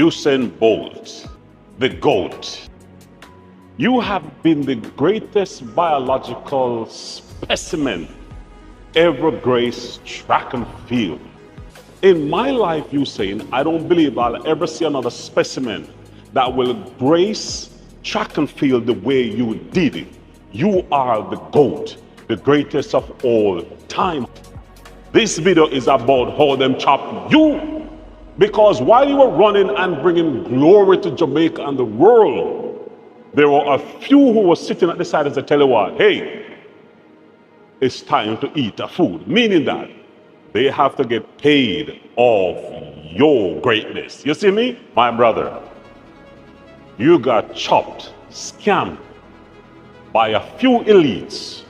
Usain Bolt, the GOAT. You have been the greatest biological specimen ever graced track and field. In my life, Usain, I don't believe I'll ever see another specimen that will grace track and field the way you did it. You are the GOAT, the greatest of all time. This video is about how them chop you, because while you were running and bringing glory to Jamaica and the world, there were a few who were sitting at the side and said, tell you what, hey, it's time to eat a food, meaning that they have to get paid off your greatness. You see me? My brother, you got chopped, scammed by a few elites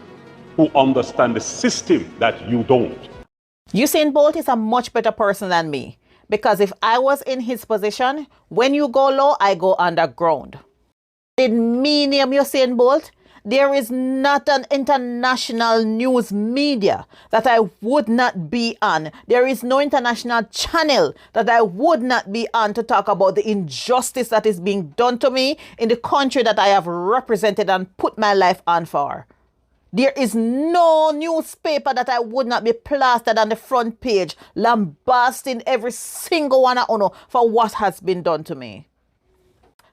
who understand the system that you don't. Usain Bolt is a much better person than me, because if I was in his position, when you go low, I go underground. In me name Usain Bolt, there is not an international news media that I would not be on. There is no international channel that I would not be on to talk about the injustice that is being done to me in the country that I have represented and put my life on for. There is no newspaper that I would not be plastered on the front page, lambasting every single one I own for what has been done to me.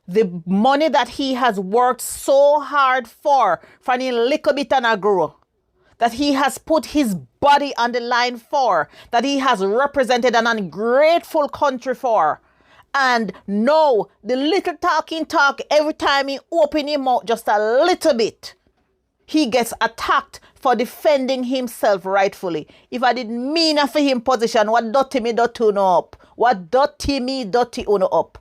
The money that he has worked so hard for a little bit and a grow, that he has put his body on the line for, that he has represented an ungrateful country for. And now, the little talking talk, every time he open his mouth just a little bit, he gets attacked for defending himself rightfully. If I didn't mean for him position, what dirty me dirty uno up? What dirty me dirty uno up?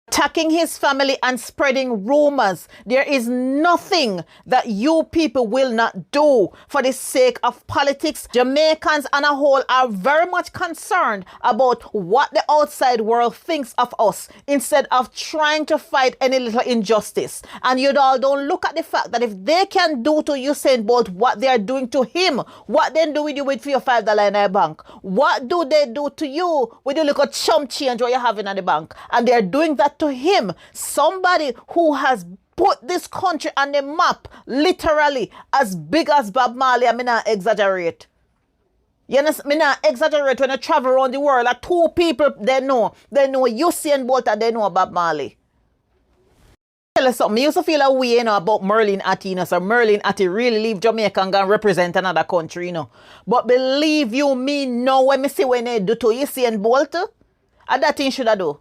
Attacking his family and spreading rumors. There is nothing that you people will not do for the sake of politics. Jamaicans on a whole are very much concerned about what the outside world thinks of us instead of trying to fight any little injustice. And you all don't look at the fact that if they can do to Usain Bolt what they are doing to him, what then do we do with your $5 in a bank? What do they do to you with the little chump change what you're having at the bank? And they're doing that to him, somebody who has put this country on the map literally as big as Bob Marley. I mean, I exaggerate. You understand? Me not exaggerate when I travel around the world. Like two people they know Usain Bolt and they know Bob Marley. Tell us something. I used to feel a way, about Merlin Atty, so Merlin Atty really leave Jamaica and go and represent another country, But believe you me, now when me see when they do to Usain Bolt, and that thing should I do.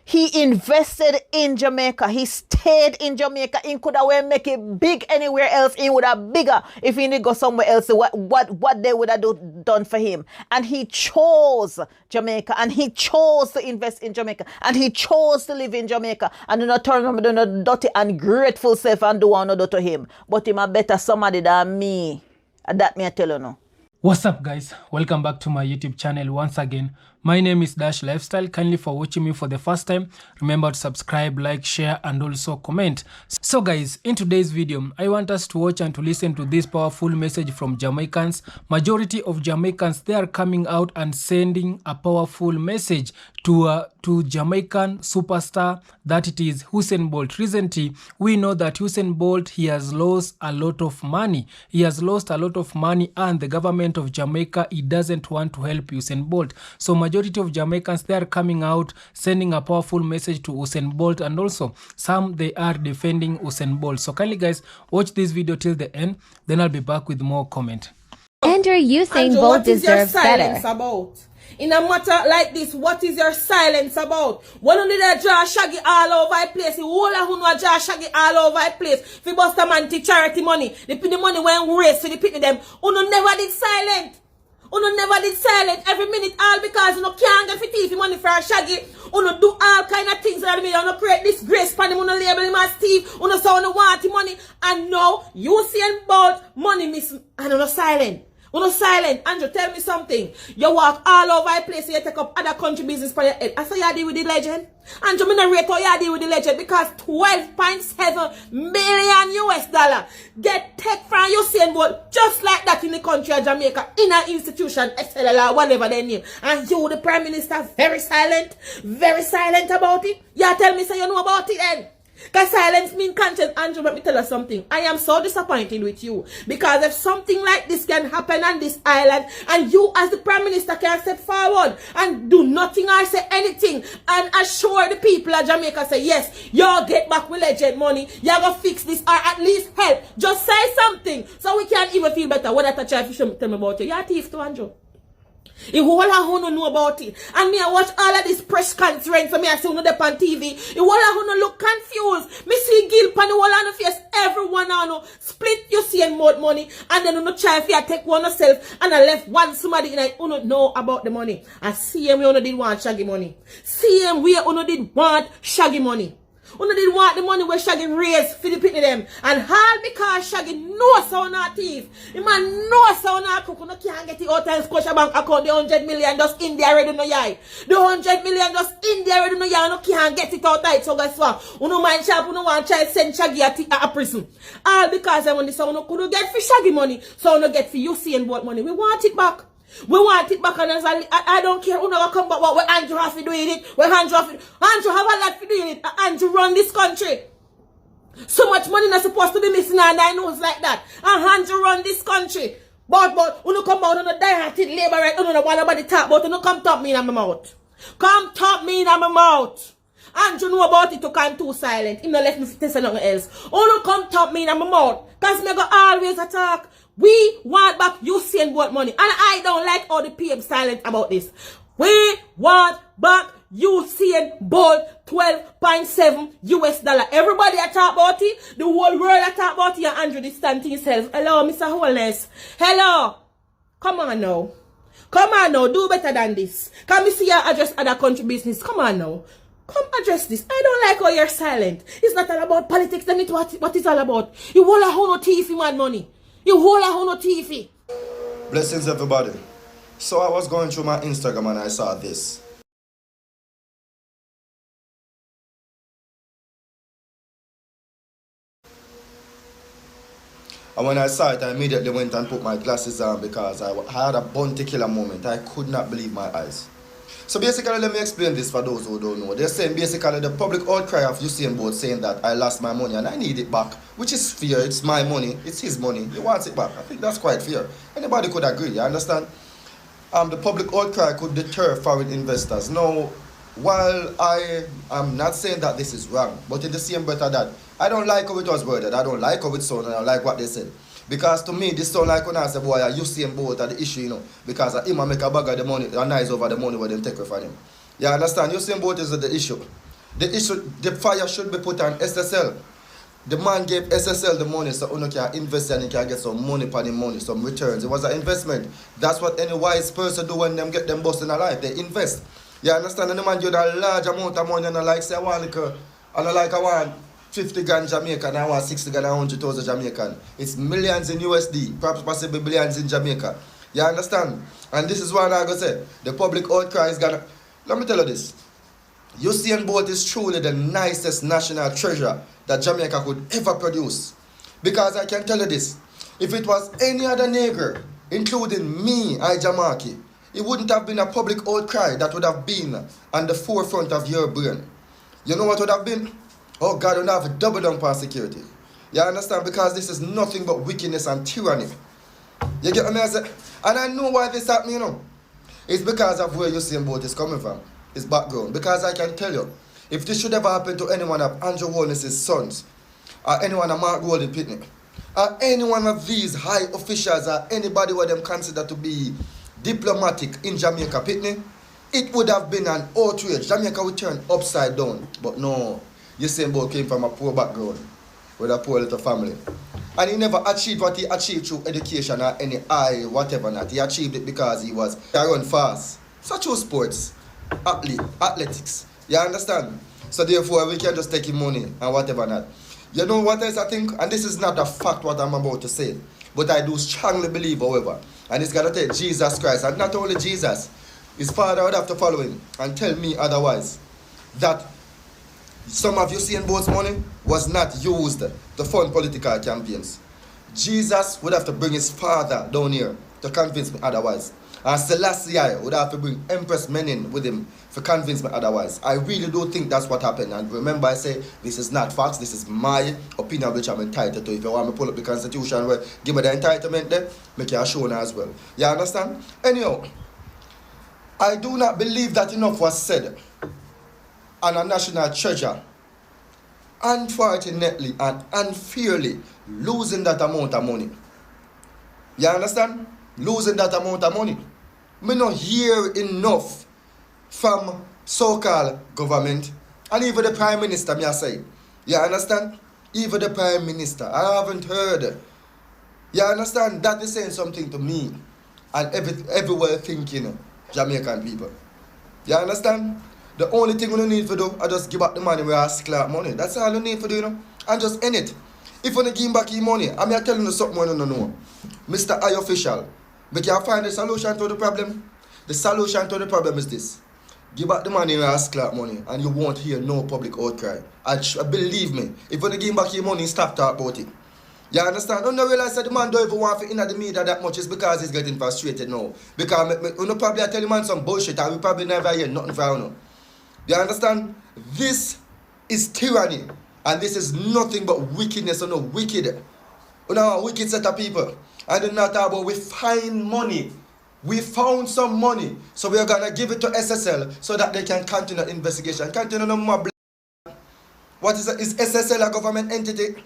He invested in Jamaica. He stayed in Jamaica. He could have make it big anywhere else. He would have bigger if he didn't go somewhere else. What they would have done for him. And he chose Jamaica. And he chose to invest in Jamaica. And he chose to live in Jamaica. And do not turn him to no dirty and grateful self and do one to him. But him a better somebody than me. And that me I tell you now. What's up guys, welcome back to my YouTube channel once again. My name is Dash Lifestyle. Kindly for watching me for the first time, remember to subscribe, like, share and also comment. So guys, in today's video I want us to watch and to listen to this powerful message from Jamaicans. Majority of Jamaicans, they are coming out and sending a powerful message to Jamaican superstar that it is Usain Bolt. Recently we know that Usain Bolt, he has lost a lot of money. He has lost a lot of money and the government of Jamaica, it doesn't want to help Usain Bolt. So majority of Jamaicans, they are coming out sending a powerful message to Usain Bolt, and also some they are defending Usain Bolt. So kindly guys watch this video till the end, then I'll be back with more comment. Andrew, Usain Bolt deserves better. About? In a matter like this, what is your silence about? One of the draw shaggy all over the place. The whole of who draw shaggy all over the place. If you bust a man to charity money, they put the money when race for the pit them. Uno never did silent. Uno never did silent. Every minute, all because uno can't get for money for a shaggy. Uno do all kind of things that mean uno create disgrace for him. Uno label him as thief. Uno say uno want the money. And now, Usain Bolt money miss and uno silent. Uno silent. Andrew, tell me something. You walk all over the place and you take up other country business for your head. I saw you deal with the legend. Andrew, me not rate how you deal with the legend because 12.7 million US dollar get take from Usain Bolt just like that in the country of Jamaica in an institution, SLL or whatever they name. And you, the Prime Minister, very silent about it. You tell me so you know about it then. Because silence means conscience. Andrew, let me tell you something. I am so disappointed with you. Because if something like this can happen on this island, and you as the Prime Minister can step forward and do nothing or say anything, and assure the people of Jamaica, say, yes, you'll get back with legend money, you're going to fix this, or at least help. Just say something, so we can even feel better. What that child should tell me about you. You're a thief too, Andrew. You all who know about it. And me I watch all of this press conference and me I see on the on TV. You all who look confused. Me see guilt on the wall on the face. Everyone know split you see and more money. And then you try if you take one yourself and I left one somebody and I don't know about the money. I see him we only did want shaggy money. See him we only did want shaggy money. Uno did want the money where Shaggy raised for the pitney them. And all because Shaggy knows how not thief. The man knows how not cook. Uno can't get it out of Scotia Bank account. The 100 million just in there already no yai. The 100 million just in there already no yai. Uno can't get it out of it. So guess what? Uno mind sharp. Uno want to try to send Shaggy a prison. All because I want this. Uno couldn't get for Shaggy money. So uno get for Usain Bolt money. We want it back. We want it back and I don't care who never come back what Andrew have to do with it. Where Andrew have a lot to do with it. Andrew run this country. So much money not supposed to be missing and I knows like that. And Andrew run this country. But you no come out on a die-hearted labor right. You know what nobody talk about. You no come talk me in my mouth. Come talk me in my mouth. Andrew know about it to come too silent. He no let me say nothing else. You no come talk me in my mouth. Because me go always attack. We want back Usain Bolt money. And I don't like all the PM silent about this. We want back Usain Bolt 12.7 US dollar. Everybody I talk about it. The whole world I talk about it. And Andrew this stand to himself. Hello, Mr. Holnes. Hello. Come on now. Come on now. Do better than this. Can we see you address other country business? Come on now. Come address this. I don't like how you're silent. It's not all about politics. Then it's what it's all about. You all a whole thiefy man money. You whole a whole thiefy. Blessings everybody. So I was going through my Instagram and I saw this. And when I saw it, I immediately went and put my glasses on because I had a bounty killer moment. I could not believe my eyes. So basically, let me explain this for those who don't know. They're saying basically the public outcry of Usain Bolt saying that I lost my money and I need it back, which is fair. It's my money. It's his money. He wants it back. I think that's quite fair. Anybody could agree. You understand? The public outcry could deter foreign investors. Now, while I am not saying that this is wrong, but in the same breath of that, I don't like how it was worded. I don't like how it sounded. I don't like what they said. Because to me, this sound like when I say, boy, Usain Bolt are the issue, you know. Because him make a bag of the money, a nice over the money where they take it from him. You understand? Usain Bolt is the issue. The fire should be put on SSL. The man gave SSL the money so you can invest and you can get some money for the money, some returns. It was an investment. That's what any wise person do when them get them bust in their life. They invest. You understand? And the man give a large amount of money and I like say, I want 50 grand Jamaican, I want 60 grand, 100,000 Jamaican. It's millions in USD, perhaps possibly billions in Jamaica. You understand? And this is what I'm going to say. The public outcry is going to... Let me tell you this. Usain Bolt is truly the nicest national treasure that Jamaica could ever produce. Because I can tell you this. If it was any other nigger, including me, Jamaki, it wouldn't have been a public outcry that would have been on the forefront of your brain. You know what would have been? Oh God, we don't have a double down on security. You understand? Because this is nothing but wickedness and tyranny. You get what I say? And I know why this happened, you know. It's because of where Usain Bolt is coming from. His background. Because I can tell you, if this should ever happen to anyone of Andrew Holnes' sons, or anyone of Mark Golden Pitney, or any one of these high officials, or anybody who them consider to be diplomatic in Jamaica Pitney, it would have been an outrage. Jamaica would turn upside down. But no. Usain Bolt came from a poor background with a poor little family. And he never achieved what he achieved through education or any eye, whatever not. He achieved it because he run fast. Such as sports, athletics. You understand? So therefore, we can just take him money and whatever not. You know what else I think? And this is not a fact what I'm about to say. But I do strongly believe, however, And it's got to take Jesus Christ. And not only Jesus, his father would have to follow him and tell me otherwise. That some of Usain Bolt's money was not used to fund political campaigns. Jesus would have to bring his father down here to convince me otherwise. And Selassie would have to bring Empress Menin with him to convince me otherwise. I really do think that's what happened. And remember, I say this is not facts, this is my opinion which I'm entitled to. If you want me to pull up the constitution, well, give me the entitlement there, make you show as well. You understand? Anyhow, I do not believe that enough was said on a national treasure, unfortunately and unfairly losing that amount of money. You understand? Losing that amount of money. Me not hear enough from so-called government and even the Prime Minister, me I say. You understand? Even the Prime Minister. I haven't heard. You understand? That is saying something to me and everywhere thinking Jamaican people. You understand? The only thing we need to do is just give back the money where I sclap money. That's all you need to do, you know? And just end it. If you give back your money, I'm telling you something you don't know. Mr. I official, we can find the solution to the problem. The solution to the problem is this. Give back the money where I sclap money and you won't hear no public outcry. And believe me, if you give back your money, stop talking about it. You understand? Don't realize that the man don't even want to enter the media that much. It's because he's getting frustrated now. Because you probably tell the man some bullshit and we probably never hear nothing from him. You understand? This is tyranny. And this is nothing but wickedness. Wicked. A wicked set of people. I do not talk about we find money. We found some money. So we are going to give it to SSL so that they can continue the investigation. Continue no more. What is it? Is SSL a government entity?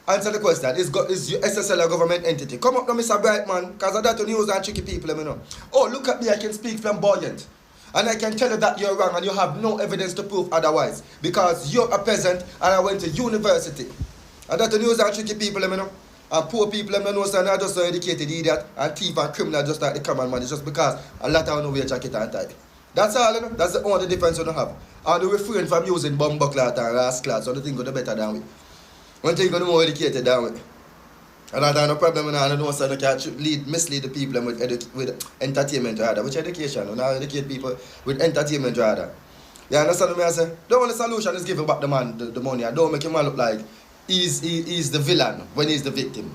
Answer the question. Is SSL a government entity? Come up now, Mr. Brightman, because I don't use and tricky people, you know. Oh, look at me, I can speak flamboyant. And I can tell you that you're wrong and you have no evidence to prove otherwise. Because you're a peasant and I went to university. And that use and tricky people, you know. And poor people, you know, so not just so educated idiot and thief and criminal just like the common man. It's just because a lot of them know wear jacket and tie. That's all, you know. That's the only difference you have. And we refrain from using bomb buckler and rascal, so the thing go better than we. One thing you're more educated than we. And I have no problem with that. I know so they can mislead the people with entertainment rather. Which education? You know, educate people with entertainment rather. You understand what I say? The only solution is giving back the man the money. I don't make him look like he's the villain when he's the victim.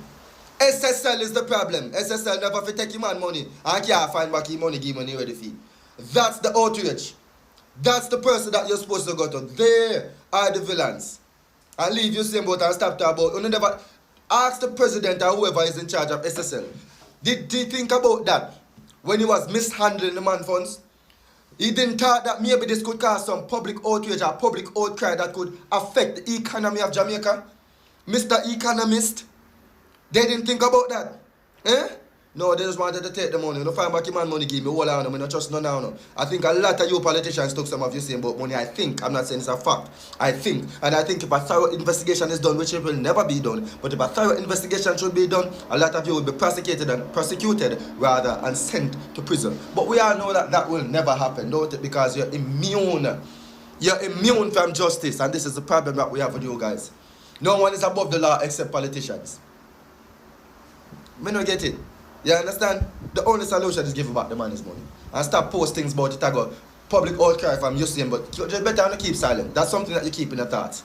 SSL is the problem. SSL never fi take him man money and can't find back his money, give money ready fee. That's the outrage. That's the person that you're supposed to go to. They are the villains. And leave Usain Bolt and stop talking about. You never ask the president or whoever is in charge of SSL. Did he think about that when he was mishandling the man funds? He didn't thought that maybe this could cause some public outrage or public outcry that could affect the economy of Jamaica. Mr. Economist, they didn't think about that. Eh? No, they just wanted to take the money. You know, find back your man money, give me all on them. I don't trust no now. No. I think a lot of you politicians took some of you saying about money. I think, I'm not saying it's a fact. I think, and I think if a thorough investigation is done, which it will never be done, but if a thorough investigation should be done, a lot of you will be prosecuted rather and sent to prison. But we all know that that will never happen, don't it? Because you're immune. You're immune from justice, and this is the problem that we have with you guys. No one is above the law except politicians. Me not get it. You understand? The only solution is give back the man's money. And stop post things about it. I go public outcry from Usain, but you just better not keep silent. That's something that you keep in your thoughts.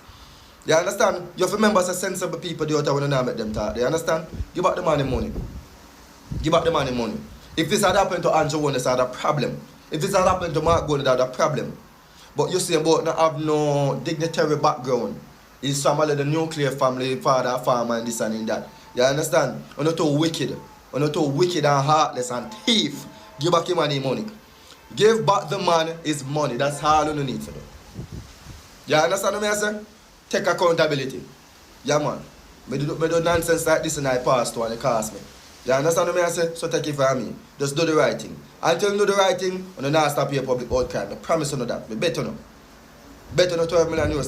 You understand? You have to remember some sensible people do it when you not make them talk. You understand? Give back the money. Give back the money. If this had happened to Andrew Holnes, that's a problem. If this had happened to Mark Gordon, that's a problem. But Usain Bolt not have no dignitary background. He's from the nuclear family, father, farmer, and this and that. You understand? You're not too wicked. You're not too wicked and heartless and thief. Give back him money. Give back the man his money. That's all you need to do. You understand what I say? Take accountability. Yeah, man. Me do nonsense like this and I pass to and it cost me. You understand what I say? So take it from me. Just do the right thing. Until you do the right thing, you don't stop your public outcry. I promise you that. I bet you know. Bet you know $12 million US.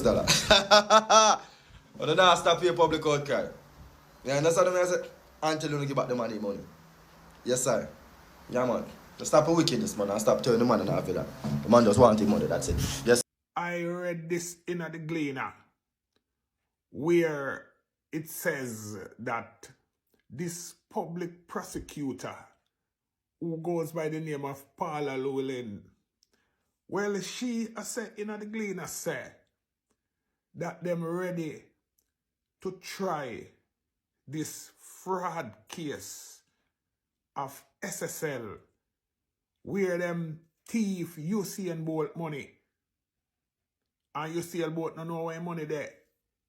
You don't stop your public outcry. You understand what I say? Until you give back the money. Yes, sir. Yeah, man. Just stop the wickedness, man, and stop turning the man in that villa. The man just wants his money, that's it. Yes. I read this in the Gleaner where it says that this public prosecutor who goes by the name of Paula Llewellyn. Well, she said in the Gleaner said that them ready to try this fraud case of SSL where them thief Usain Bolt money and Usain Bolt no know where money there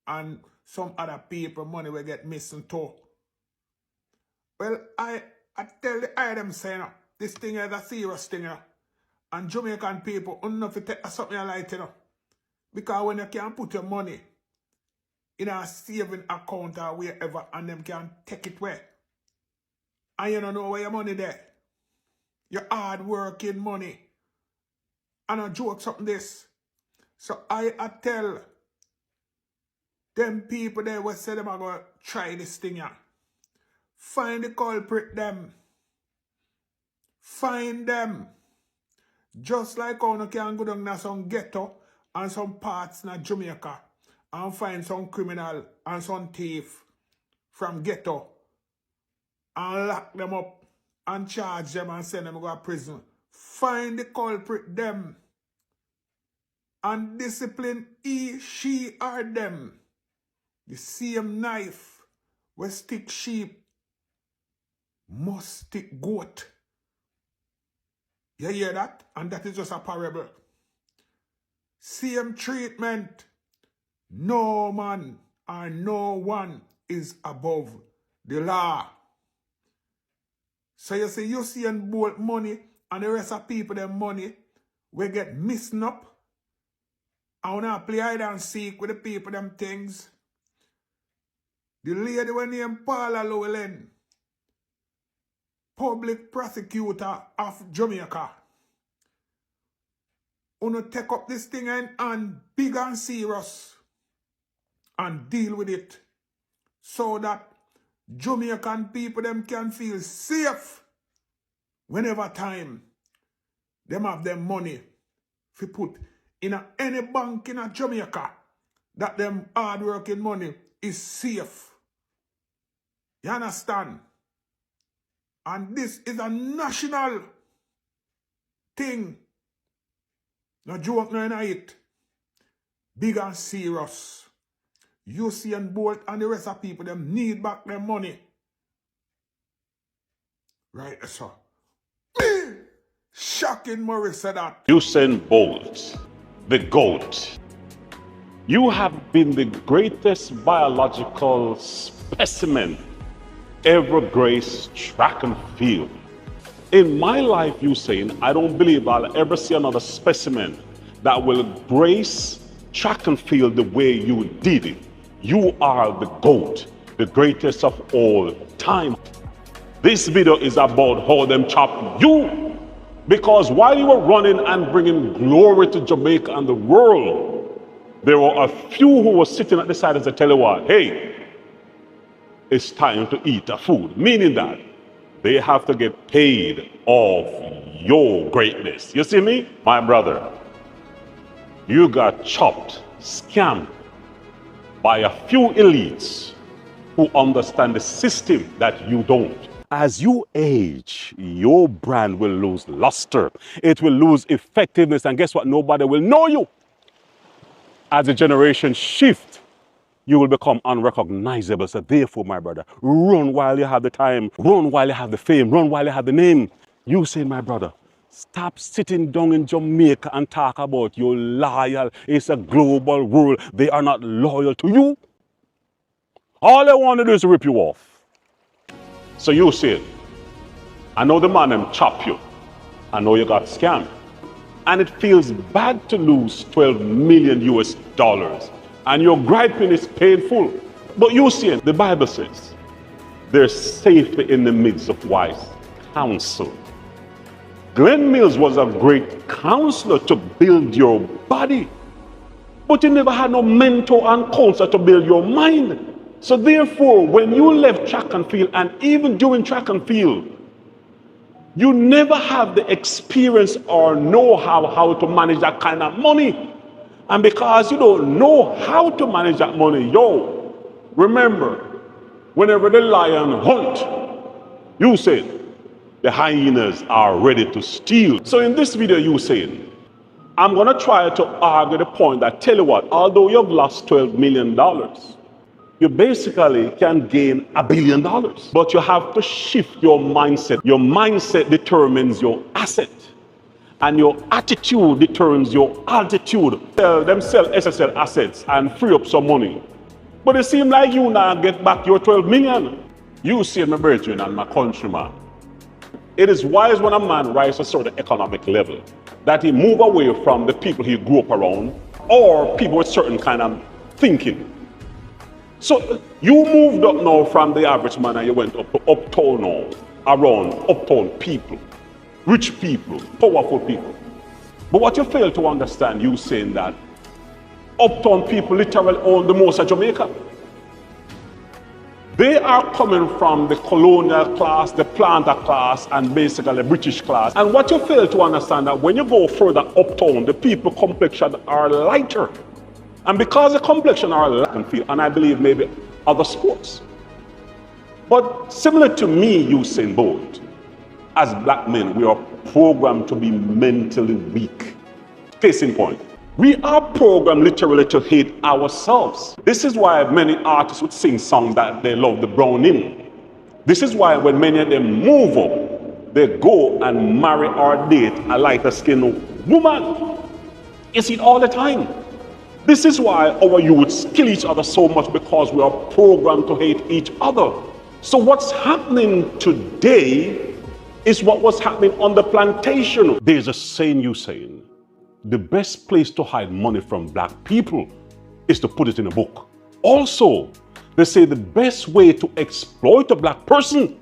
and some other people money will get missing too. Well, I tell the item saying this thing is a serious thing, and Jamaican people enough to take something like it, because when you can put your money in a saving account or wherever and them can take it away, and you don't know where your money there, your hard working money, and a joke something this. So I tell them people there will say them are going to try this thing here. Find the culprit them. Find them. Just like how you can go down to some ghetto and some parts in Jamaica and find some criminal and some thief from ghetto and lock them up and charge them and send them to go to prison. Find the culprit them and discipline he, she, or them. The same knife will stick sheep must stick goat. You hear that? And that is just a parable. Same treatment. No man or no one is above the law. So you see Usain Bolt money and the rest of people their money will get missing up. I wanna play hide and seek with the people them things. The lady when named Paula Llewellyn, public prosecutor of Jamaica, wanna take up this thing and big and serious and deal with it so that Jamaican people them can feel safe whenever time them have them money to put in any bank in Jamaica, that them hard working money is safe. You understand? And this is a national thing. No joke, no in it. Big and serious. Usain Bolt and the rest of people, them need back their money. Right, sir. Shocking Morris said that. Usain Bolt, the GOAT. You have been the greatest biological specimen ever graced track and field. In my life, Usain, I don't believe I'll ever see another specimen that will grace track and field the way you did it. You are the GOAT, the greatest of all time. This video is about how them chop you, because while you were running and bringing glory to Jamaica and the world, there were a few who were sitting at the side and said, tell you what, hey, it's time to eat a food, meaning that they have to get paid off your greatness. You see me? My brother, you got chopped, scammed by a few elites who understand the system that you don't. As you age, your brand will lose luster. It will lose effectiveness, and guess what? Nobody will know you. As the generation shift, you will become unrecognizable. So therefore, my brother, run while you have the time, run while you have the fame, run while you have the name. You say, my brother, stop sitting down in Jamaica and talk about you're loyal. It's a global world. They are not loyal to you. All they want to do is rip you off. So you say, I know the man them chop you. I know you got scammed. And it feels bad to lose 12 million US dollars. And your griping is painful. But you see, the Bible says, there's safety in the midst of wise counsel. Glenn Mills was a great counselor to build your body. But you never had no mentor and counselor to build your mind. So therefore, when you left track and field, and even during track and field, you never have the experience or know-how how to manage that kind of money. And because you don't know how to manage that money, remember, Whenever the lion hunt, Usain, the hyenas are ready to steal. So in this video, Usain, I'm going to try to argue the point that, tell you what, although you've lost $12 million, you basically can gain $1 billion. But you have to shift your mindset. Your mindset determines your asset. And your attitude determines your altitude. Them sell SSL assets and free up some money. But it seems like you now get back your 12 million. You see my brethren and my countryman. It is wise when a man rises to a certain economic level that he move away from the people he grew up around or people with certain kind of thinking. So you moved up now from the average man and you went up to uptown now, around uptown people, rich people, powerful people. But what you fail to understand, you saying that uptown people literally own the most of Jamaica. They are coming from the colonial class, the planter class, and basically the British class. And what you fail to understand that when you go further uptown, the people complexion are lighter. And because the complexion are lighter, and I believe maybe other sports. But similar to me, Usain Bolt, as black men, we are programmed to be mentally weak. Case in point. We are programmed literally to hate ourselves. This is why many artists would sing songs that they love the brown in. This is why when many of them move up, they go and marry or date a lighter skinned woman. You see it all the time. This is why our youths kill each other so much, because we are programmed to hate each other. So what's happening today is what was happening on the plantation. There's a saying, Usain, the best place to hide money from black people is to put it in a book. Also, they say the best way to exploit a black person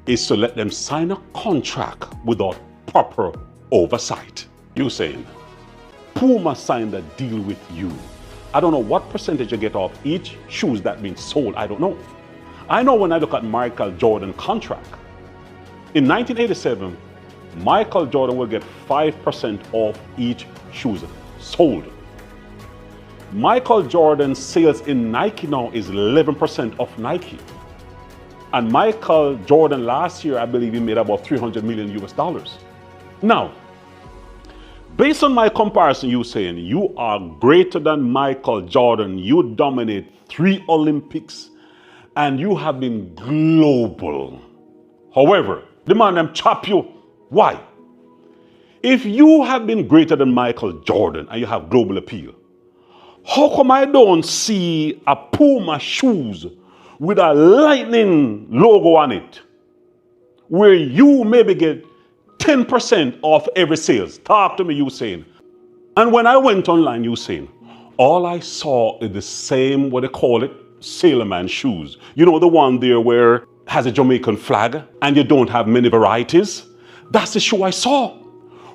is to let them sign a contract without proper oversight. Usain, Puma signed a deal with you. I don't know what percentage you get off each shoes that been sold. I don't know. I know when I look at Michael Jordan contract, in 1987, Michael Jordan will get 5% off each shoes sold. Michael Jordan's sales in Nike now is 11% of Nike. And Michael Jordan last year, I believe he made about $300 million US. Now, based on my comparison, you saying you are greater than Michael Jordan, you dominate 3 Olympics, and you have been global. However, the man them chop you. Why? If you have been greater than Michael Jordan and you have global appeal, how come I don't see a Puma shoes with a lightning logo on it, where you maybe get 10% off every sales? Talk to me, Usain. And when I went online, Usain, all I saw is the same, what they call it, sailorman shoes. You know, the one there where has a Jamaican flag and you don't have many varieties? That's the shoe I saw.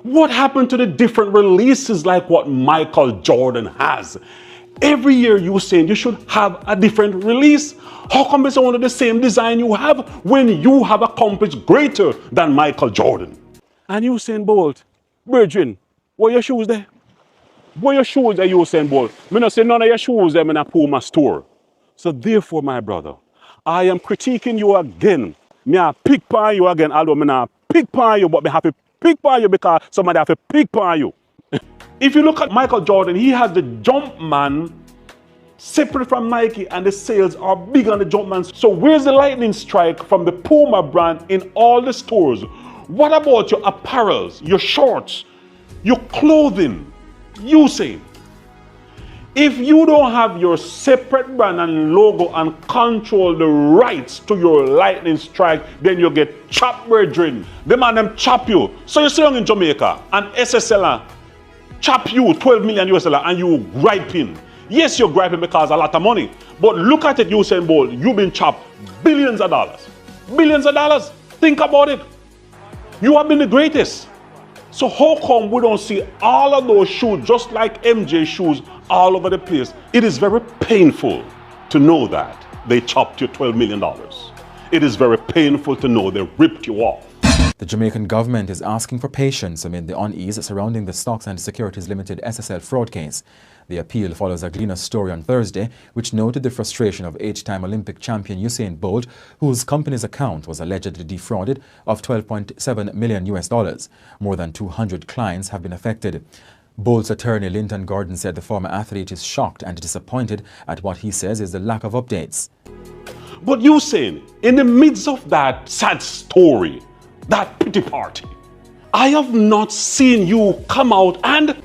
What happened to the different releases like what Michael Jordan has? Every year you saying you should have a different release. How come it's only the same design you have when you have accomplished greater than Michael Jordan? And Usain Bolt, Virgin, where your shoes there? Where your shoes there, Usain Bolt? Me not say none of your shoes them in a Puma store. So therefore, my brother, I am critiquing you again. Me a pick on you again, although me not pick on you, but me have to pick on you because somebody have to pick on you. If you look at Michael Jordan, he has the Jumpman separate from Nike, and the sales are big on the Jumpman. So where's the lightning strike from the Puma brand in all the stores? What about your apparels, your shorts, your clothing? Usain, if you don't have your separate brand and logo and control the rights to your lightning strike, then you get chopped, brethren. The man them chop you. So you're sitting in Jamaica and SSL chop you 12 million US dollar and you griping. Yes, you're griping because a lot of money. But look at it, Usain Bolt. You've been chopped billions of dollars. Billions of dollars. Think about it. You have been the greatest. So how come we don't see all of those shoes, just like MJ shoes, all over the place? It is very painful to know that they chopped you $12 million. It is very painful to know they ripped you off. The Jamaican government is asking for patience amid the unease surrounding the Stocks and Securities Limited SSL fraud case. The appeal follows a Gleaner story on Thursday, which noted the frustration of 8-time Olympic champion Usain Bolt, whose company's account was allegedly defrauded of $12.7 million. More than 200 clients have been affected. Bolt's attorney Linton Gordon said the former athlete is shocked and disappointed at what he says is the lack of updates. But Usain, in the midst of that sad story, that pity party, I have not seen you come out and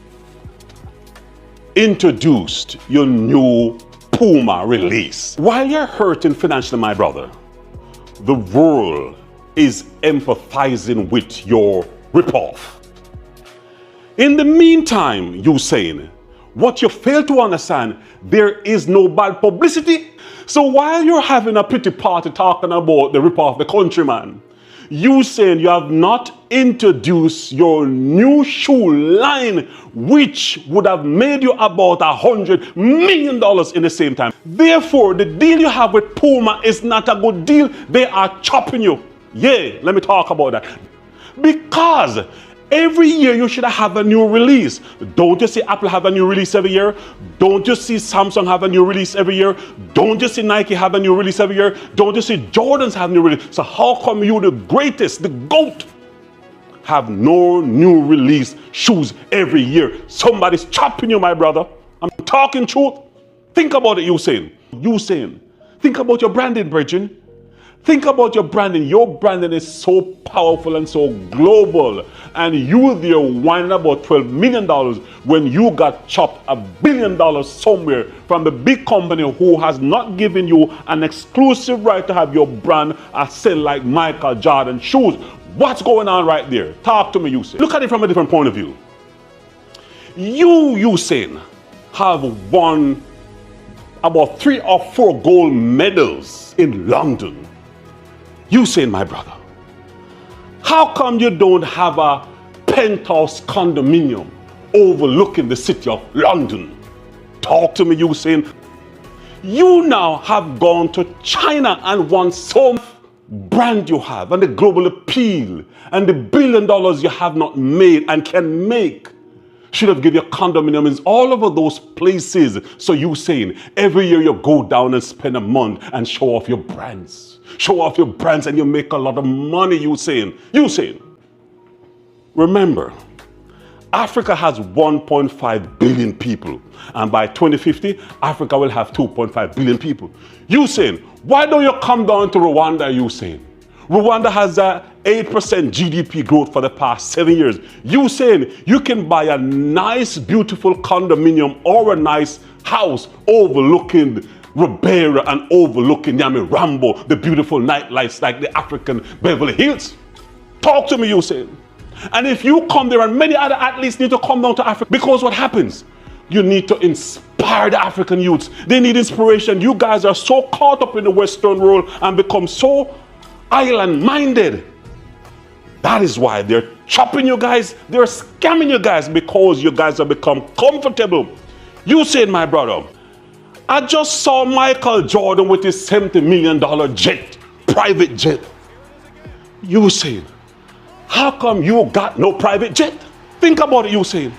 introduced your new Puma release. While you're hurting financially, my brother, the world is empathizing with your ripoff. In the meantime, Usain, what you fail to understand, there is no bad publicity. So while you're having a pity party talking about the ripoff, the countryman, Usain, you have not introduced your new shoe line, which would have made you about $100 million in the same time. Therefore, the deal you have with Puma is not a good deal. They are chopping you. Yeah, let me talk about that. Because every year you should have a new release. Don't you see Apple have a new release every year? Don't you see Samsung have a new release every year? Don't you see Nike have a new release every year? Don't you see Jordans have a new release? So how come you, the greatest, the GOAT, have no new release shoes every year? Somebody's chopping you, my brother. I'm talking truth. Think about it, Usain. Usain, think about your branding, brethren. Think about your branding. Your branding is so powerful and so global. And you there whining about $12 million when you got chopped $1 billion somewhere from the big company who has not given you an exclusive right to have your brand sell like Michael Jordan shoes. What's going on right there? Talk to me, Usain. Look at it from a different point of view. You, Usain, have won about 3 or 4 gold medals in London. Usain, my brother, how come you don't have a penthouse condominium overlooking the city of London? Talk to me, Usain. You now have gone to China and won some brand you have and the global appeal and the $1 billion you have not made and can make. Should have given you condominiums all over those places. So Usain, every year you go down and spend a month and show off your brands. Show off your brands and you make a lot of money, Usain. Usain, remember, Africa has 1.5 billion people. And by 2050, Africa will have 2.5 billion people. Usain, why don't you come down to Rwanda, Usain? Rwanda has a 8% GDP growth for the past 7 years. Usain, you can buy a nice, beautiful condominium or a nice house overlooking Ribera and overlooking Nyamirambo, the beautiful nightlights like the African Beverly Hills. Talk to me, Usain. And if you come there, and many other athletes need to come down to Africa, because what happens? You need to inspire the African youths. They need inspiration. You guys are so caught up in the Western world and become so island-minded. That is why they're chopping you guys. They're scamming you guys because you guys have become comfortable. Usain, my brother, I just saw Michael Jordan with his $70 million jet, private jet. Usain, how come you got no private jet? Think about it, Usain.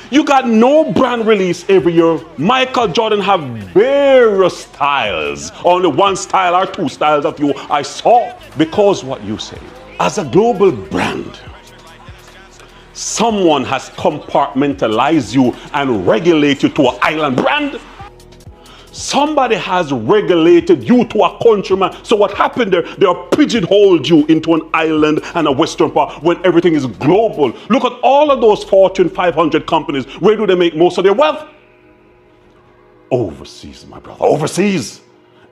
You got no brand release every year. Michael Jordan have various styles. Only one style or 2 styles of you I saw. Because what you say, as a global brand, someone has compartmentalized you and regulated you to an island brand. Somebody has regulated you to a countryman. So what happened there? They are pigeonholed you into an island and a Western part when everything is global. Look at all of those Fortune 500 companies. Where do they make most of their wealth? Overseas, my brother, overseas.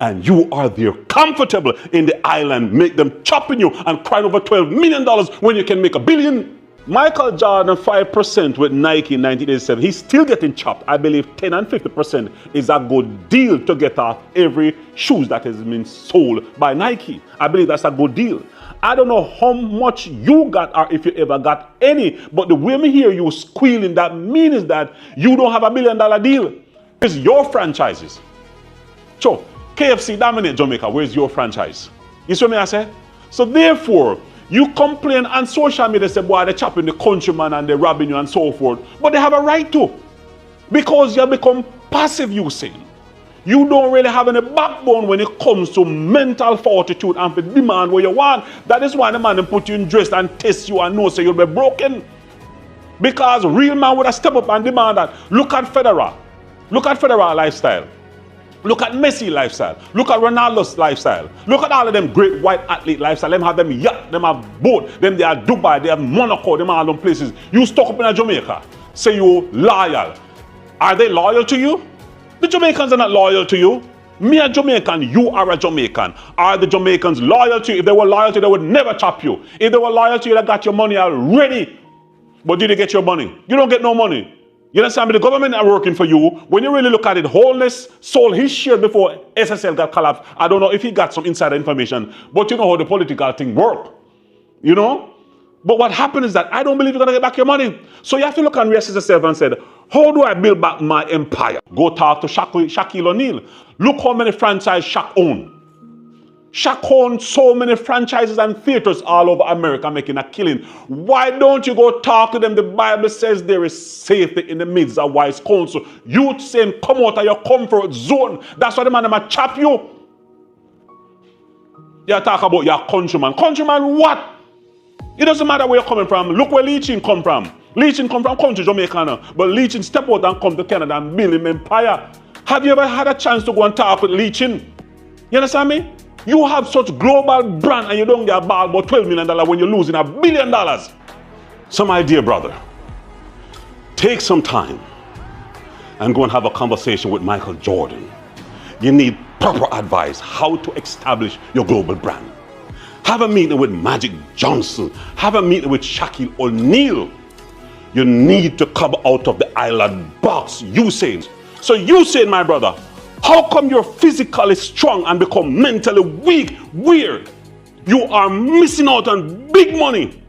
And you are there comfortable in the island, make them chopping you and crying over $12 million when you can make $1 billion. Michael Jordan 5% with Nike in 1987. He's still getting chopped. I believe 10 and 50% is a good deal to get off every shoes that has been sold by Nike. I believe that's a good deal. I don't know how much you got or if you ever got any, but the way me hear you squealing, that means that you don't have $1 billion deal. It's your franchises. So KFC dominate Jamaica. Where's your franchise? You see what I say? So therefore, you complain on social media, say, boy, they're chopping the countryman and they're robbing you and so forth. But they have a right to. Because you have become passive, Usain. You don't really have any backbone when it comes to mental fortitude and for demand what you want. That is why the man put you in dress and test you and know so you'll be broken. Because real man would have stepped up and demand that. Look at Federer. Look at Federer lifestyle. Look at Messi lifestyle. Look at Ronaldo's lifestyle. Look at all of them great white athlete lifestyle. Them have them yacht, them have boat, them they are Dubai, they have Monaco, them all them places. You stuck up in a Jamaica. Say you loyal. Are they loyal to you? The Jamaicans are not loyal to you. Me a Jamaican, you are a Jamaican. Are the Jamaicans loyal to you? If they were loyal to you, they would never chop you. If they were loyal to you, they got your money already. But did they get your money? You don't get no money. You understand me? The government are working for you. When you really look at it, Holnes sold his share before SSL got collapsed. I don't know if he got some insider information, but you know how the political thing work. You know? But what happened is that I don't believe you're going to get back your money. So you have to look and reassess yourself and say, how do I build back my empire? Go talk to Shaquille O'Neal. Look how many franchises Shaq owned. Shaq owned so many franchises and theaters all over America making a killing. Why don't you go talk to them? The Bible says there is safety in the midst of wise counsel. You saying come out of your comfort zone. That's why the man might chop you. You talk about your countryman. Countryman what? It doesn't matter where you're coming from. Look where Leachin come from. Leachin come from country Jamaica. But Leachin step out and come to Canada and build him empire. Have you ever had a chance to go and talk with Leachin? You understand me? You have such global brand and you don't get a ball about $12 million when you're losing $1 billion. So my dear brother, take some time and go and have a conversation with Michael Jordan. You need proper advice how to establish your global brand. Have a meeting with Magic Johnson. Have a meeting with Shaquille O'Neal. You need to come out of the island box, Usain. So Usain, my brother, how come you're physically strong and become mentally weak? Weird. You are missing out on big money.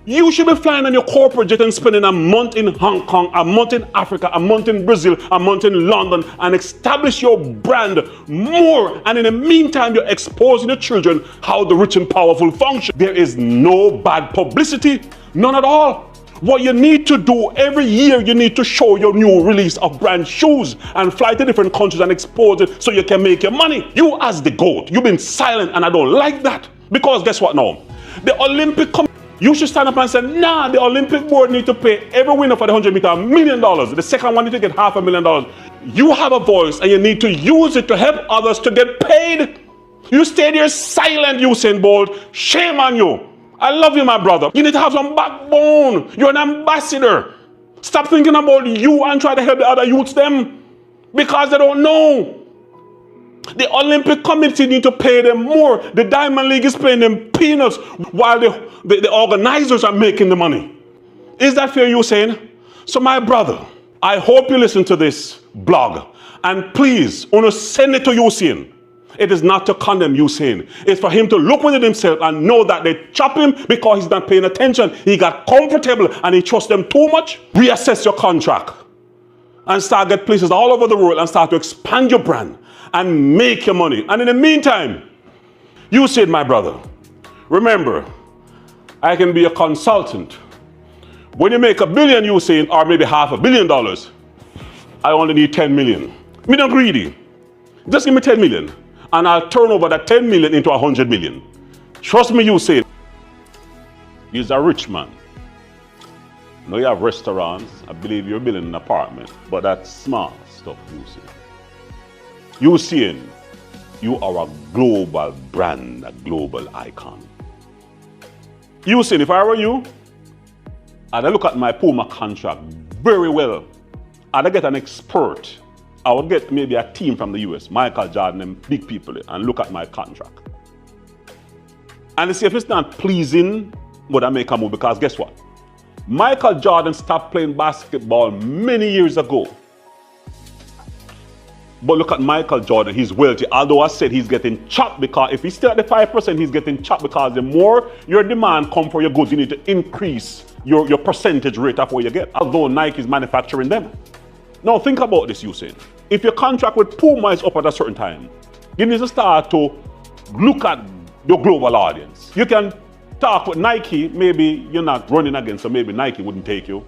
You should be flying on your corporate jet and spending a month in Hong Kong, a month in Africa, a month in Brazil, a month in London, and establish your brand more. And in the meantime, you're exposing the children how the rich and powerful function. There is no bad publicity, none at all. What you need to do every year, you need to show your new release of brand shoes and fly to different countries and expose it so you can make your money. You as the GOAT, you've been silent and I don't like that. Because guess what now? The Olympic Committee, you should stand up and say, nah, the Olympic board need to pay every winner for the 100 meter $1 million. The second one need to get $500,000. You have a voice and you need to use it to help others to get paid. You stay there silent, Usain Bolt. Shame on you. I love you, my brother. You need to have some backbone. You're an ambassador. Stop thinking about you and try to help the other youths them because they don't know. The Olympic Committee need to pay them more. The Diamond League is paying them peanuts while the organizers are making the money. Is that fair, Usain? So my brother, I hope you listen to this blog and please, send it to Usain. It is not to condemn Usain. It's for him to look within himself and know that they chop him because he's not paying attention. He got comfortable and he trusts them too much. Reassess your contract and start get places all over the world and start to expand your brand and make your money. And in the meantime, Usain, my brother, remember, I can be a consultant. When you make $1 billion, Usain, or maybe $500 million, I only need 10 million. Me not greedy. Just give me 10 million. And I'll turn over that 10 million into 100 million. Trust me, Usain. He's a rich man. Now you have restaurants. I believe you're building an apartment. But that's small stuff, Usain. Usain, you are a global brand, a global icon. Usain, if I were you, I'd look at my Puma contract very well. I'd get an expert. I would get maybe a team from the US, Michael Jordan and big people, and look at my contract. And see if it's not pleasing, would I make a move? Because guess what? Michael Jordan stopped playing basketball many years ago. But look at Michael Jordan, he's wealthy. Although I said he's getting chopped because if he's still at the 5%, he's getting chopped because the more your demand come for your goods, you need to increase your percentage rate of what you get. Although Nike is manufacturing them. Now think about this, Usain. If your contract with Puma is up at a certain time, you need to start to look at your global audience. You can talk with Nike, maybe you're not running against, so maybe Nike wouldn't take you.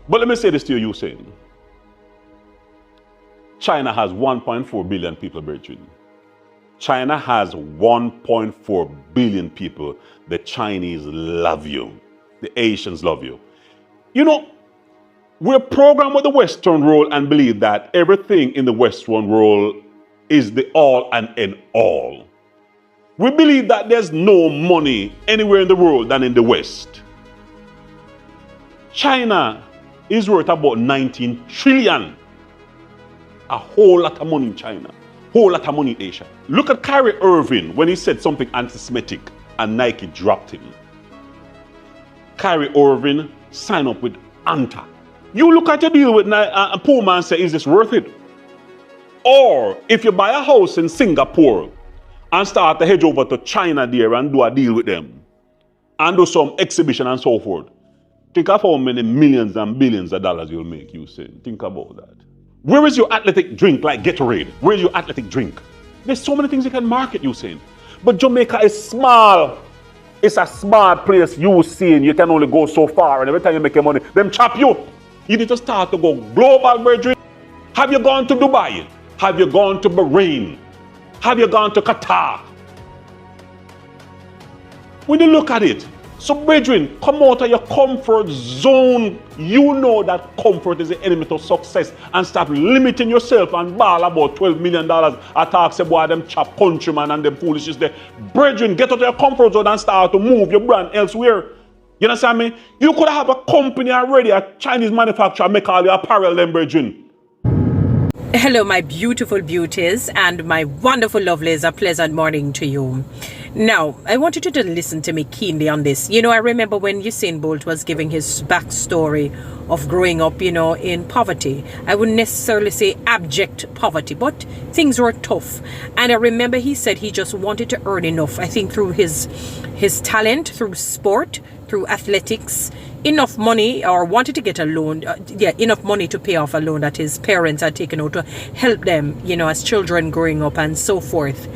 But let me say this to you, Usain. China has 1.4 billion people, brethren. China has 1.4 billion people. The Chinese love you. The Asians love you. You know, we're programmed with the Western world and believe that everything in the Western world is the all and end all. We believe that there's no money anywhere in the world than in the West. China is worth about 19 trillion. A whole lot of money in China. Whole lot of money in Asia. Look at Kyrie Irving when he said something anti-Semitic and Nike dropped him. Kyrie Irving signed up with Anta. You look at your deal with a poor man and say, is this worth it? Or if you buy a house in Singapore and start to hedge over to China there and do a deal with them and do some exhibition and so forth, think of how many millions and billions of dollars you'll make, Usain. Think about that. Where is your athletic drink like Gatorade? Where is your athletic drink? There's so many things you can market, Usain. But Jamaica is small. It's a small place, Usain. You can only go so far, and every time you make your money, them chop you. You need to start to go global, brethren. Have you gone to Dubai? Have you gone to Bahrain? Have you gone to Qatar? When you look at it, so brethren, come out of your comfort zone. You know that comfort is the enemy to success, and stop limiting yourself and ball about $12 million. I talk say boy them chop countryman and them foolishness there. Brethren, get out of your comfort zone and start to move your brand elsewhere. You understand me? You could have a company already, a Chinese manufacturer, make all your apparel then, brethren. Hello, my beautiful beauties and my wonderful lovelies. A pleasant morning to you. Now, I want you to listen to me keenly on this. You know, I remember when Usain Bolt was giving his backstory of growing up, you know, in poverty. I wouldn't necessarily say abject poverty, but things were tough. And I remember he said he just wanted to earn enough, I think through his talent, through sport, through athletics, enough money, or wanted to get a loan, enough money to pay off a loan that his parents had taken out to help them, you know, as children growing up and so forth.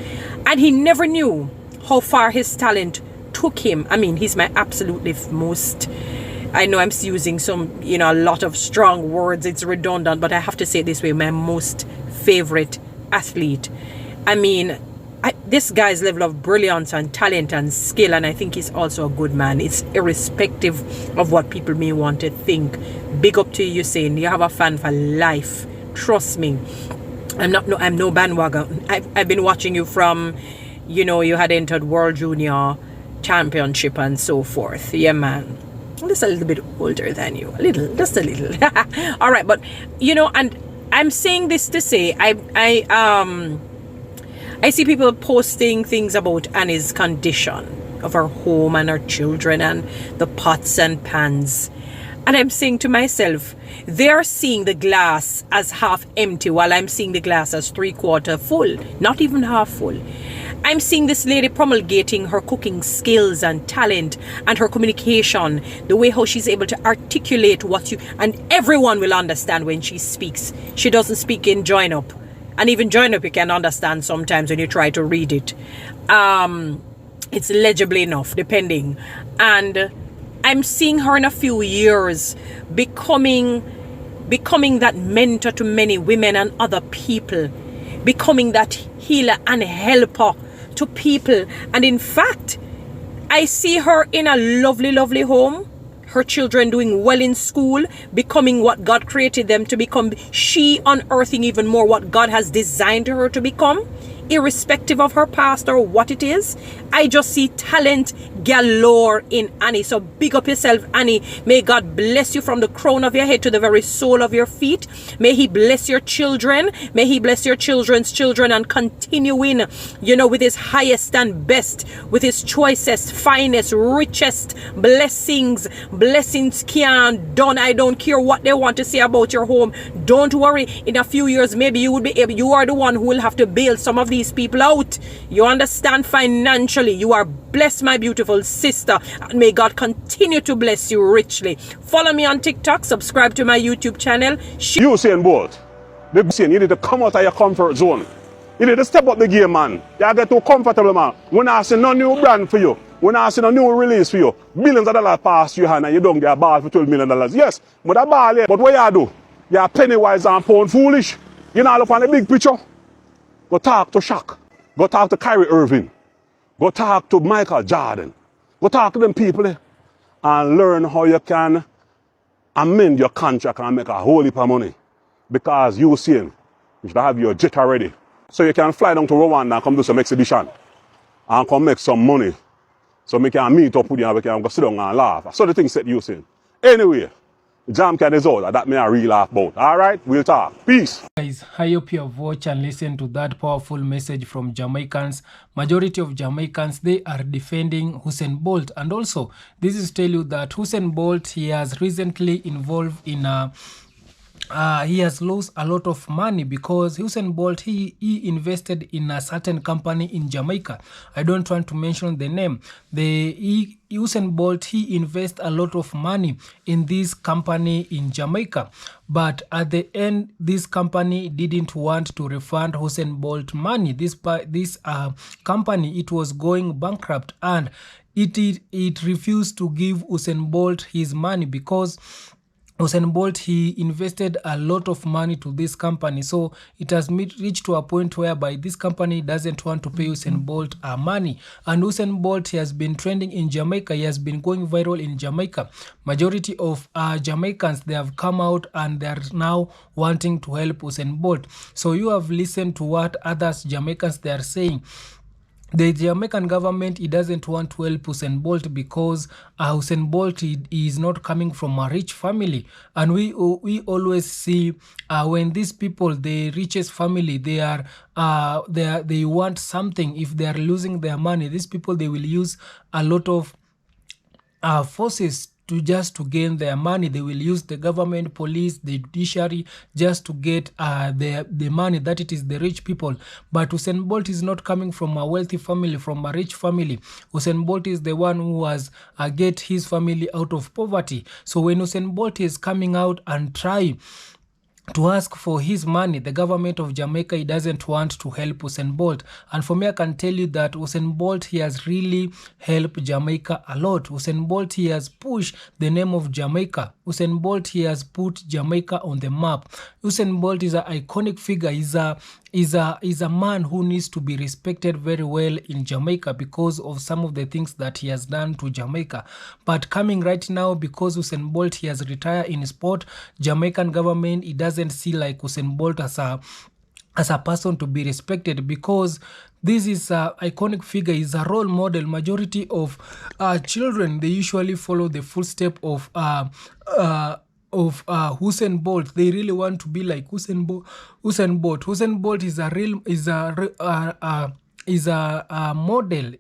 And he never knew how far his talent took him. I mean, he's my absolutely most, I know I'm using some, you know, a lot of strong words, it's redundant, but I have to say it this way, my most favorite athlete. I mean, this guy's level of brilliance and talent and skill, and I think he's also a good man. It's irrespective of what people may want to think. Big up to you, Usain. You have a fan for life. Trust me. I'm no bandwagon. I've been watching you from, you know, you had entered World Junior Championship and so forth. Yeah, man. I'm just a little bit older than you. Just a little. All right, but you know, and I'm saying this to say, I see people posting things about Annie's condition of her home and her children and the pots and pans. And I'm saying to myself, they're seeing the glass as half empty while I'm seeing the glass as 3/4 full, not even half full. I'm seeing this lady promulgating her cooking skills and talent and her communication, the way how she's able to articulate and everyone will understand when she speaks. She doesn't speak in join up. And even join up you can understand sometimes when you try to read it. It's legible enough, depending. And I'm seeing her in a few years becoming that mentor to many women and other people, becoming that healer and helper to people. And in fact, I see her in a lovely, lovely home, her children doing well in school, becoming what God created them to become, she unearthing even more what God has designed her to become, irrespective of her past or what it is. I just see talent galore in Annie. So big up yourself, Annie. May God bless you from the crown of your head to the very sole of your feet. May he bless your children. May he bless your children's children and continuing, you know, with his highest and best, with his choicest, finest, richest blessings. Blessings can't done. I don't care what they want to say about your home. Don't worry. In a few years, maybe you will be able, you are the one who will have to bail some of these people out. You understand? Financially, you are blessed, my beautiful sister, and may God continue to bless you richly. Follow me on TikTok, subscribe to my YouTube channel. Usain Bolt, you need to come out of your comfort zone. You need to step up the game, man. You get too comfortable, man. When I see no new brand for you, When I see a new release for you, billions of dollars pass your hand and you don't get a ball for $12 million. Yes, but a ball, yeah. But what you do? You're penny wise and pound foolish. You not look on the big picture. Go talk to Shaq. Go talk to Kyrie Irving. Go talk to Michael Jordan. Go talk to them people there and learn how you can amend your contract and make a whole heap of money. Because Usain, you should have your jet already. So you can fly down to Rwanda and come do some exhibition and come make some money. So we can meet up with you and we can go sit down and laugh. So the thing set Usain. Anyway, Jam Can is out. That me a real laugh about. Alright, we'll talk. Peace. Guys, I hope you have watched and listened to that powerful message from Jamaicans. Majority of Jamaicans, they are defending Usain Bolt. And also, this is to tell you that Usain Bolt, he has recently involved in he has lost a lot of money because Usain Bolt, he invested in a certain company in Jamaica. I don't want to mention the name. Usain Bolt, he invests a lot of money in this company in Jamaica. But at the end, this company didn't want to refund Usain Bolt money. This company, it was going bankrupt and it refused to give Usain Bolt his money because Usain Bolt, he invested a lot of money to this company. So it has reached to a point whereby this company doesn't want to pay Usain Bolt money. And Usain Bolt, he has been trending in Jamaica. He has been going viral in Jamaica. Majority of Jamaicans, they have come out and they are now wanting to help Usain Bolt. So you have listened to what others Jamaicans, they are saying. The Jamaican government, it doesn't want to help Usain Bolt because Usain Bolt is not coming from a rich family. And we always see when these people, the richest family, they want something. If they are losing their money, these people, they will use a lot of forces to gain their money. They will use the government, police, the judiciary just to get the money that it is the rich people. But Usain Bolt is not coming from a wealthy family, from a rich family. Usain Bolt is the one who has get his family out of poverty. So when Usain Bolt is coming out and try to ask for his money, the government of Jamaica, it doesn't want to help Usain Bolt. And for me, I can tell you that Usain Bolt, he has really helped Jamaica a lot. Usain Bolt, he has pushed the name of Jamaica. Usain Bolt, he has put Jamaica on the map. Usain Bolt is an iconic figure. Is a man who needs to be respected very well in Jamaica because of some of the things that he has done to Jamaica. But coming right now, because Usain Bolt, he has retired in sport, Jamaican government, it doesn't see like Usain Bolt as a person to be respected because this is an iconic figure, is a role model. Majority of children, they usually follow the footsteps of Usain Bolt. They really want to be like Usain Bolt. Usain Bolt is a model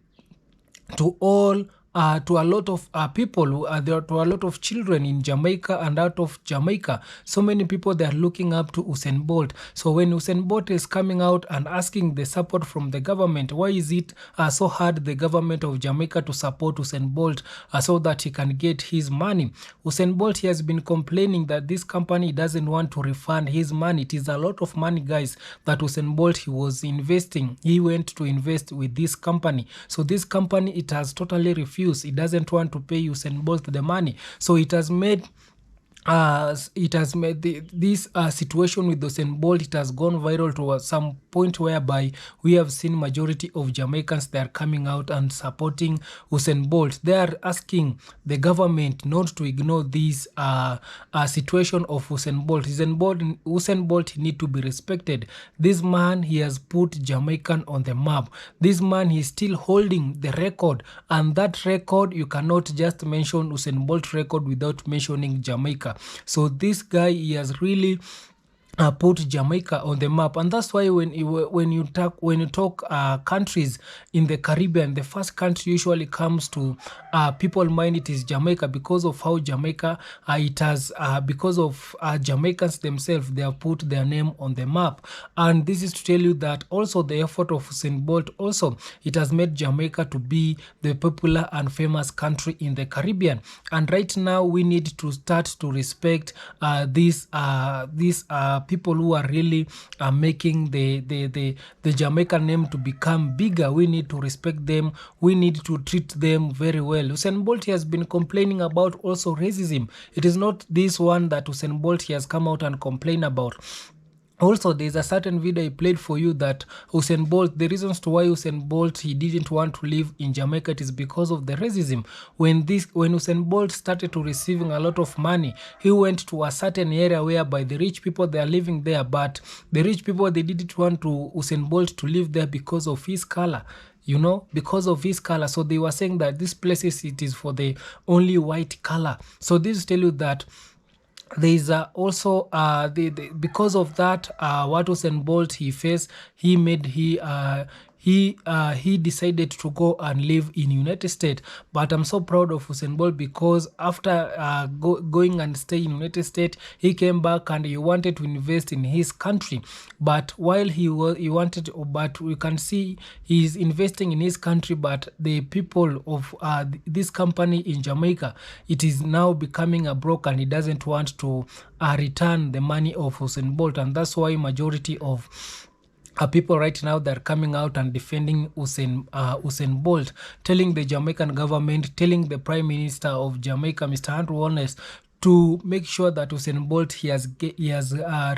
to all to a lot of people, to a lot of children in Jamaica and out of Jamaica. So many people, they are looking up to Usain Bolt. So when Usain Bolt is coming out and asking the support from the government, why is it so hard the government of Jamaica to support Usain Bolt so that he can get his money? Usain Bolt, he has been complaining that this company doesn't want to refund his money. It is a lot of money, guys, that Usain Bolt, he was investing. He went to invest with this company. So this company, it has totally refused. It doesn't want to pay Usain Bolt the money. So it has made this situation with Usain Bolt, it has gone viral to some point whereby we have seen majority of Jamaicans, they are coming out and supporting Usain Bolt. They are asking the government not to ignore this situation of Usain Bolt. Usain Bolt need to be respected. This man, he has put Jamaican on the map. This man, he is still holding the record, and that record, you cannot just mention Usain Bolt record without mentioning Jamaica. So this guy, he has really put Jamaica on the map, and that's why when you talk countries in the Caribbean, the first country usually comes to people mind, it is Jamaica, because of how Jamaica it has because of Jamaicans themselves, they have put their name on the map. And this is to tell you that also the effort of Usain Bolt, also it has made Jamaica to be the popular and famous country in the Caribbean. And right now we need to start to respect this people who are really making the Jamaican name to become bigger. We need to respect them. We need to treat them very well. Usain Bolt has been complaining about also racism. It is not this one that Usain Bolt has come out and complained about. Also, there's a certain video I played for you that Usain Bolt, the reasons to why Usain Bolt, he didn't want to live in Jamaica, it is because of the racism. When Usain Bolt started to receiving a lot of money, he went to a certain area whereby the rich people, they are living there, but the rich people, they didn't want to Usain Bolt to live there because of his color. You know, because of his color. So they were saying that this places, it is for the only white color. So this tell you that there is also because of that, what Usain Bolt he faced, he decided to go and live in United States. But I'm so proud of Usain Bolt because after going and staying in United States, he came back and he wanted to invest in his country. But while but we can see he's investing in his country, but the people of this company in Jamaica, it is now becoming a broke and he doesn't want to return the money of Usain Bolt. And that's why majority of people right now, they're coming out and defending Usain Bolt, telling the Jamaican government, telling the Prime Minister of Jamaica, Mr. Holnes, to make sure that Usain Bolt he has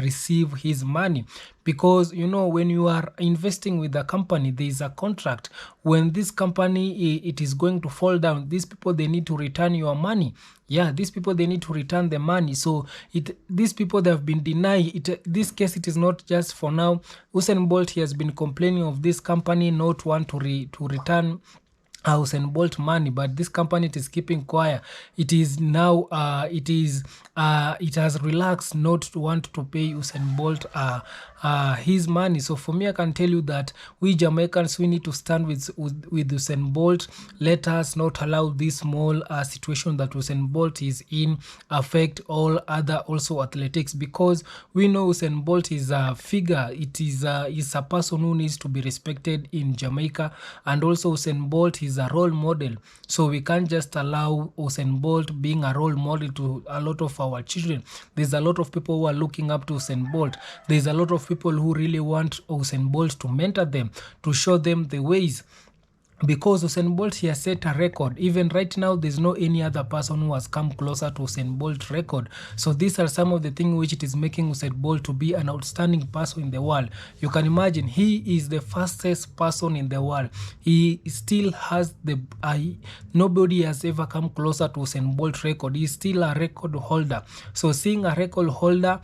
received his money. Because you know, when you are investing with a company, there is a contract. When this company it is going to fall down, these people, they need to return your money. Yeah, these people, they need to return the money. So these people, they have been denied it. This case, it is not just for now. Usain Bolt, he has been complaining of this company not want to return Usain Bolt money, but this company, it is keeping quiet. It is now it has relaxed not to want to pay Usain Bolt his money. So for me, I can tell you that we Jamaicans, we need to stand with Usain Bolt. Let us not allow this small situation that Usain Bolt is in affect all other also athletics, because we know Usain Bolt is a figure. It is a person who needs to be respected in Jamaica, and also Usain Bolt is a role model. So we can't just allow Usain Bolt being a role model to a lot of our children. There's a lot of people who are looking up to Usain Bolt. There's a lot of people who really want Usain Bolt to mentor them, to show them the ways. Because Usain Bolt, he has set a record. Even right now, there's no any other person who has come closer to Usain Bolt record. So these are some of the things which it is making Usain Bolt to be an outstanding person in the world. You can imagine, he is the fastest person in the world. He still has the nobody has ever come closer to Usain Bolt record. He's still a record holder. So seeing a record holder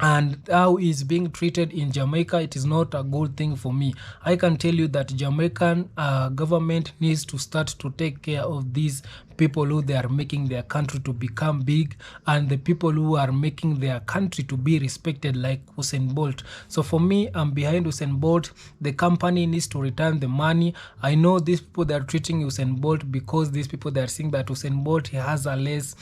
and how he's being treated in Jamaica, it is not a good thing for me. I can tell you that Jamaican government needs to start to take care of these people who they are making their country to become big, and the people who are making their country to be respected like Usain Bolt. So for me, I'm behind Usain Bolt. The company needs to return the money. I know these people that are treating Usain Bolt, because these people that are saying that Usain Bolt, he has a less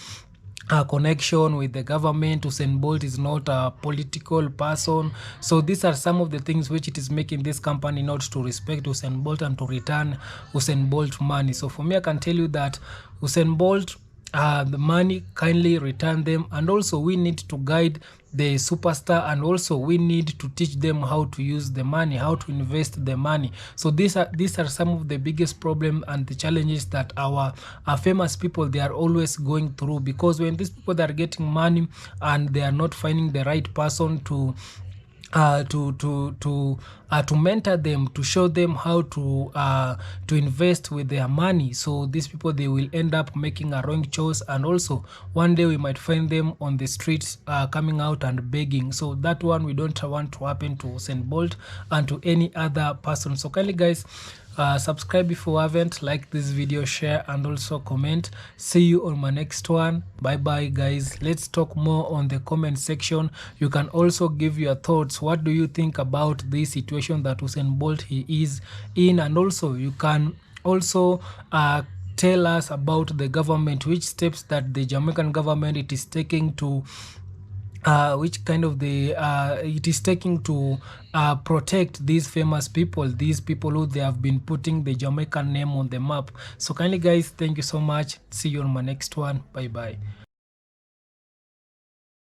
connection with the government. Usain Bolt is not a political person. So these are some of the things which it is making this company not to respect Usain Bolt and to return Usain Bolt money. So for me, I can tell you that Usain Bolt, the money, kindly return them. And also we need to guide the superstar, and also we need to teach them how to use the money, how to invest the money. So these are some of the biggest problem and the challenges that our famous people, they are always going through. Because when these people, they are getting money and they are not finding the right person to mentor them, to show them how to invest with their money. So these people, they will end up making a wrong choice, and also one day we might find them on the streets coming out and begging. So that one we don't want to happen to Usain Bolt and to any other person. So kindly guys, subscribe if you haven't, like this video, share, and also comment. See you on my next one. Bye bye guys. Let's talk more on the comment section. You can also give your thoughts. What do you think about this situation that Usain Bolt he is in? And also you can also tell us about the government, which steps that the Jamaican government it is taking to which kind of it is taking to protect these famous people, these people who they have been putting the Jamaican name on the map. So kindly guys, thank you so much. See you on my next one. Bye bye.